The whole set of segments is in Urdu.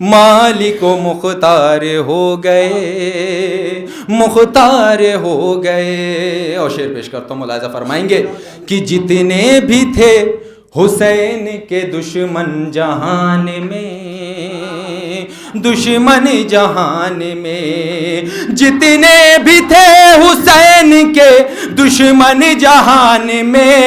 مالک و مختار ہو گئے، مختار ہو گئے. اور شعر پیش کرتا ہوں، ملاحظہ فرمائیں گے کہ جتنے بھی تھے حسین کے دشمن جہان میں، دشمن جہان میں، جتنے بھی تھے حسین کے دشمن جہان میں،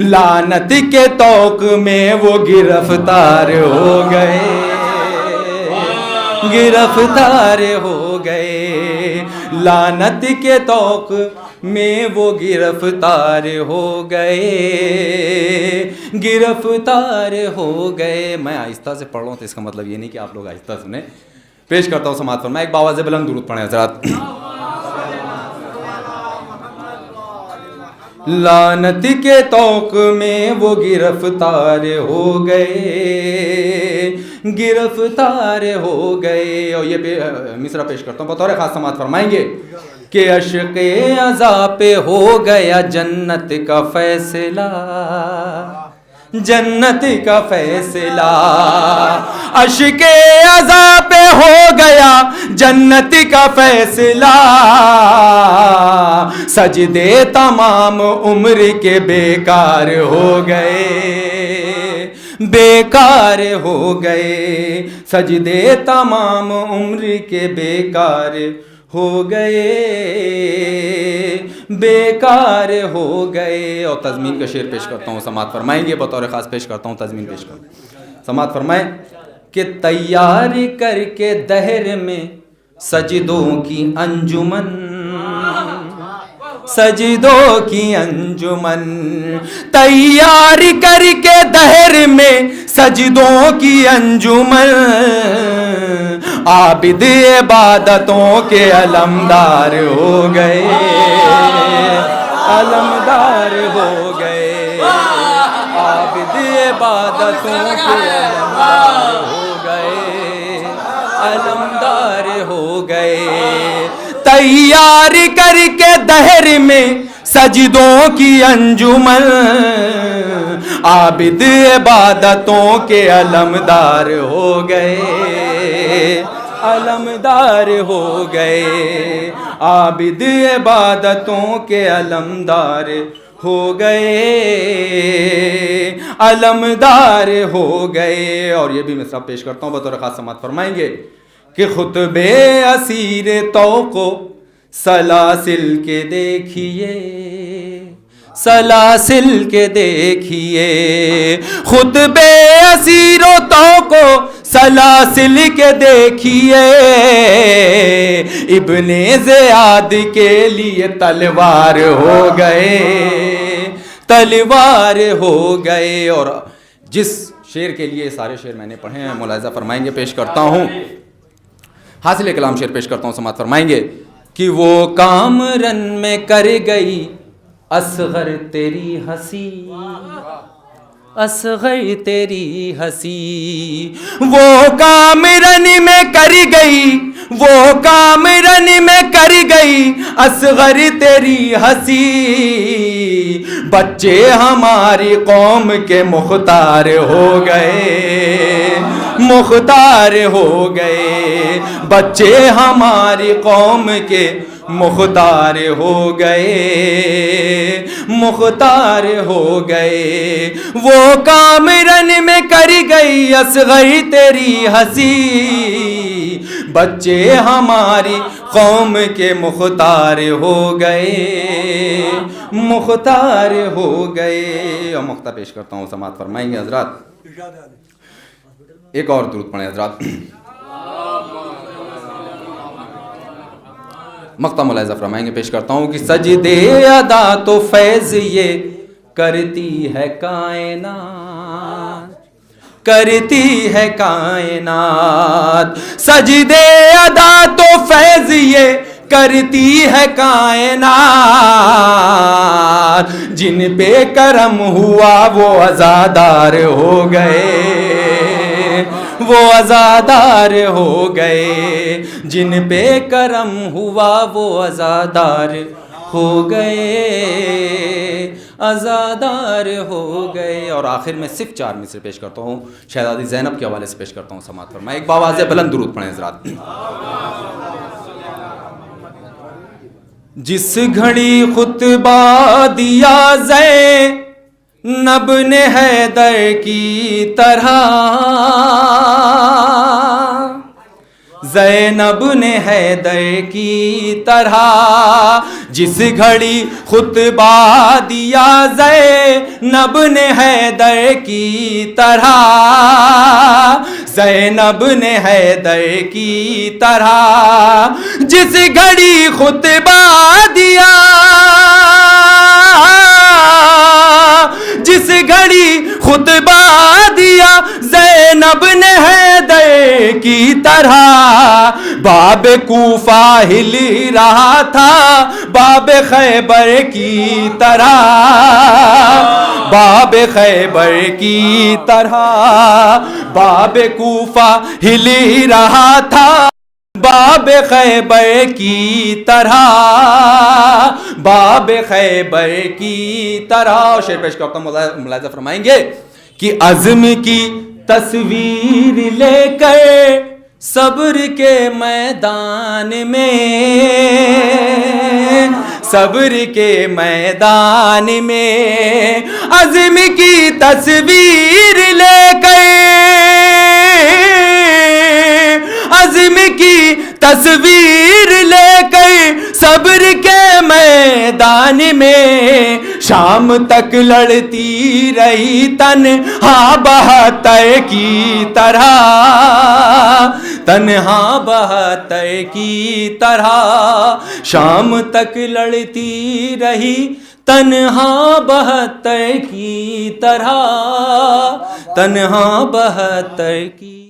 لعنت کے طوق میں وہ گرفتار ہو گئے، گرفتار ہو گئے، لعنت کے طوق میں وہ گرفتار ہو گئے، گرفتار ہو گئے. میں آہستہ سے پڑھ رہا ہوں تو اس کا مطلب یہ نہیں کہ آپ لوگ آہستہ سنیں. پیش کرتا ہوں سماعت فرمائیں. ایک باواز بلند درود پڑھیں حضرات. لعنت کے طوق میں وہ گرفتار ہو گئے، گرفتار ہو گئے. اور یہ مصرع پیش کرتا ہوں، بطور خاص سماعت فرمائیں گے کہ عشق عزا پہ ہو گیا جنت کا فیصلہ، جنت کا فیصلہ. عشق عزا پہ ہو گیا جنت کا فیصلہ، سجدے تمام عمر کے بیکار ہو گئے، بیکار ہو گئے، سجدے تمام عمر کے بیکار ہو گئے، بیکار ہو گئے. اور تضمین کا شعر پیش کرتا ہوں، سماعت فرمائیں گے. بطور خاص پیش کرتا ہوں، تضمین پیش کرتا ہوں، سماعت فرمائیں کہ تیار کر کے دہر میں سجدوں کی انجمن، سجدوں کی انجمن، تیار کر کے دہر میں سجدوں کی انجمن، عابد عبادتوں کے علمدار ہو گئے، علمدار ہو گئے، عابد عبادتوں کے علمدار ہو گئے، علمدار ہو گئے. تیار کر کے دہر میں سجدوں کی انجمن، عابد عبادتوں کے علمدار ہو گئے، علمدار ہو گئے، عابد عبادتوں کے علمدار ہو گئے، علمدار ہو گئے. اور یہ بھی میں سب پیش کرتا ہوں، بطور خاص سماعت فرمائیں گے کہ خطبے اسیر توق و سلاسل کے دیکھیے، سلاسل کے دیکھیے، خطبے اسیر و توق و سلاسل کے دیکھیے، ابن زیاد کے لیے تلوار ہو گئے، تلوار ہو گئے. اور جس شعر کے لیے سارے شعر میں نے پڑھے ہیں، ملاحظہ فرمائیں گے، پیش کرتا ہوں، حاصل کلام شعر پیش کرتا ہوں، سماعت فرمائیں گے کہ وہ کامرن میں کر گئی اصغر تیری ہنسی، اصغر تیری ہنسی، وہ کامرن میں کر گئی، وہ کامرن میں کر گئی اصغر تیری ہنسی، بچے ہماری قوم کے مختار ہو گئے، مختار ہو گئے، بچے ہماری قوم کے مختار ہو گئے، مختار ہو گئے، وہ کامرن میں کر گئی اصغر تیری ہنسی، بچے ہماری قوم کے مختار ہو گئے، مختار ہو گئے. اور مقطع پیش کرتا ہوں، سماعت فرمائیں گے حضرات. ایک اور درود پڑھیں حضرات. مقطع ملاحظہ فرمائیں گے، پیش کرتا ہوں کہ سجدے ادا تو فیض یہ کرتی ہے کائنات، کرتی ہے کائنات، سجدے ادا تو فیض یہ کرتی ہے کائنات، جن پہ کرم ہوا وہ عزادار ہو گئے، وہ عزادار ہو گئے، جن پہ کرم ہوا وہ عزادار ہو گئے عزادار ہو گئے. اور آخر میں صرف 4 مصرے پیش کرتا ہوں, شہزادی زینب کے حوالے سے پیش کرتا ہوں, سماعت فرمائیں. ایک باواز بلند درود پڑھیں حضرات. جس گھڑی خطبہ دیا زینب نے حیدر کی طرح, زینب نے حیدر کی طرح, جس گھڑی خطبہ دیا زینب نے حیدر کی طرح, زینب نے حیدر کی طرح, جس گھڑی خطبہ دیا, جس گھڑی خطبہ دیا زینب نے حیدر کی طرح, باب کوفہ ہل رہا تھا باب خیبر کی طرح, باب خیبر کی طرح, باب کوفہ ہل رہا تھا باب خیبر کی طرح, باب خیبر کی طرح. شعر پیش کرتا ہوں, ملاحظہ فرمائیں گے کہ عزم کی تصویر لے کر صبر کے میدان میں, صبر کے میدان میں, عزم کی تصویر لے کر, عزم کی تصویر لے کر صبر کے میدان میں, شام تک لڑتی رہی تنہا بہتر کی طرح, تنہا بہتر کی طرح, شام تک لڑتی رہی تنہا بہتر کی طرح, تنہا بہتر کی